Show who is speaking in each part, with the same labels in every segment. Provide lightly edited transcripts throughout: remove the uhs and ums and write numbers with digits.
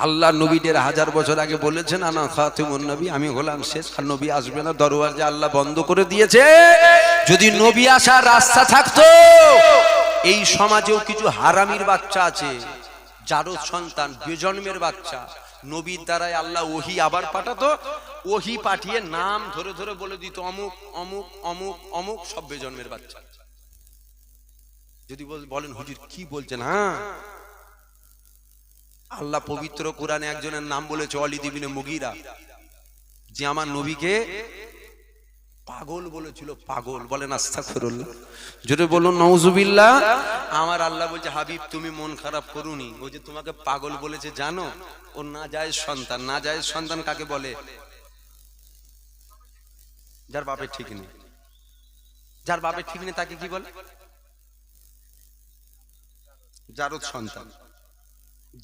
Speaker 1: আল্লাহ নবীদের হাজার বছর আগে বলেছেন আনা খাতিমুন নবী, আমি হলাম শেষ, আর নবী আসবে না, দরওয়াজা আল্লাহ বন্ধ করে দিয়েছে। যদি নবী আসার রাস্তা থাকতো, এই সমাজেও কিছু হারামির বাচ্চা আছে, যারও সন্তান বেজন্মের বাচ্চা, নবীর দ্বারাই আল্লাহ ওহী আবার পাঠাতো, ওহী পাঠিয়ে নাম ধরে ধরে বলে দিত অমুক অমুক অমুক অমুক, সব বেজন্মের বাচ্চা। যদি বলেন হুজুর কি বলছেন, হ্যাঁ, আল্লাহ পবিত্র কোরআনে একজনের নাম বলেছে ওয়ালিদ ইবনে মুগীরা, যে আমার নবীকে পাগল বলেছিল, পাগল। বলেন আস্তাগফিরুল্লাহ, জোরে বলুন নাউজুবিল্লাহ। আমার আল্লাহ বলছে হাবিব তুমি মন খারাপ করুনি, ও যে তোমাকে পাগল বলেছে জানো, ও নাজায়েজ সন্তান। নাজায়েজ সন্তান কাকে বলে? যার বাপের ঠিক নেই। যার বাপের ঠিক নেই তাকে কি বলে? জারদ সন্তান।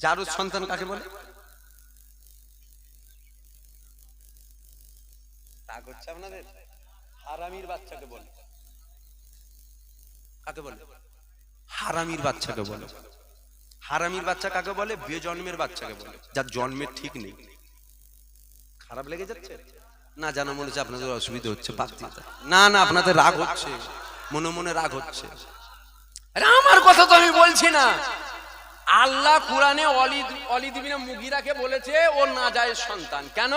Speaker 1: জারদ সন্তান কাকে বলে? রাগ হচ্ছে আপনাদের? হারামির বাচ্চাকে বলে। কাকে বলে? হারামির বাচ্চাকে বলে। হারামির বাচ্চা কাকে বলে? বেজন্মের বাচ্চাকে বলে, যার জন্মের ঠিক নেই। খারাপ লেগে যাচ্ছে না? জানা মনে হচ্ছে আপনাদের অসুবিধা হচ্ছে, না না আপনাদের রাগ হচ্ছে, মনে মনে রাগ হচ্ছে। আরে আমার কথা তো আমি বলছি না, আল্লাহ কোরআনে ওয়ালিদ ইবনে মুগীরাকে বলেছে ও নাজায়েজ সন্তান। কেন?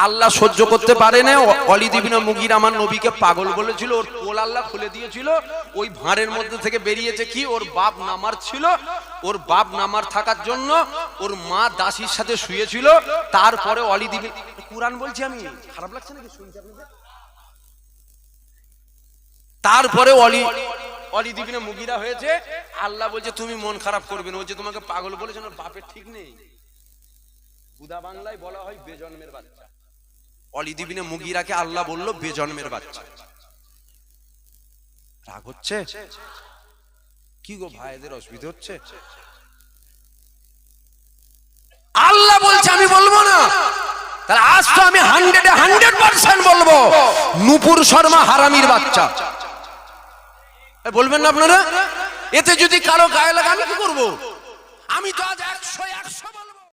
Speaker 1: আল্লাহ সহ্য করতে পারে না ওয়ালিদ ইবনে মুগীরা আমার নবীকে পাগল বলেছিল, ওর কোল আল্লাহ খুলে দিয়েছিল, ওই ভাঁড়ের মধ্যে থেকে বেরিয়েছে কি, ওর বাপ নামার ছিল, ওর বাপ নামার থাকার জন্য ওর মা দাসীর সাথে শুয়েছিল। তারপরে ওয়ালিদ ইবনে, কোরআন বলছি আমি, খারাপ লাগছে নাকি শুনতে আপনাদের? তারপরে ওয়ালিদ ইবনে মুগীরা হয়েছে। আল্লাহ বলছে তুমি মন খারাপ করবে না, ও যে তোমাকে পাগল বলেছে, ওর বাপের ঠিক নেই। বুদা বাংলায় বলা হয় বেজন্মের বাচ্চা। ওয়ালিদ ইবনে মুগীরাকে আল্লাহ বলল বেজন্মের বাচ্চা। রাগ হচ্ছে কি গো ভাইদের? অসুবিধা হচ্ছে? আল্লাহ বলছে আমি বলবো না, তাহলে আজ তো আমি 100% বলবো নূপুর শর্মা হারামির বাচ্চা। বলবেন না আপনারা? এতে যদি কারো গায়ে লাগে আমি কি করবো? আমি তো আজ 100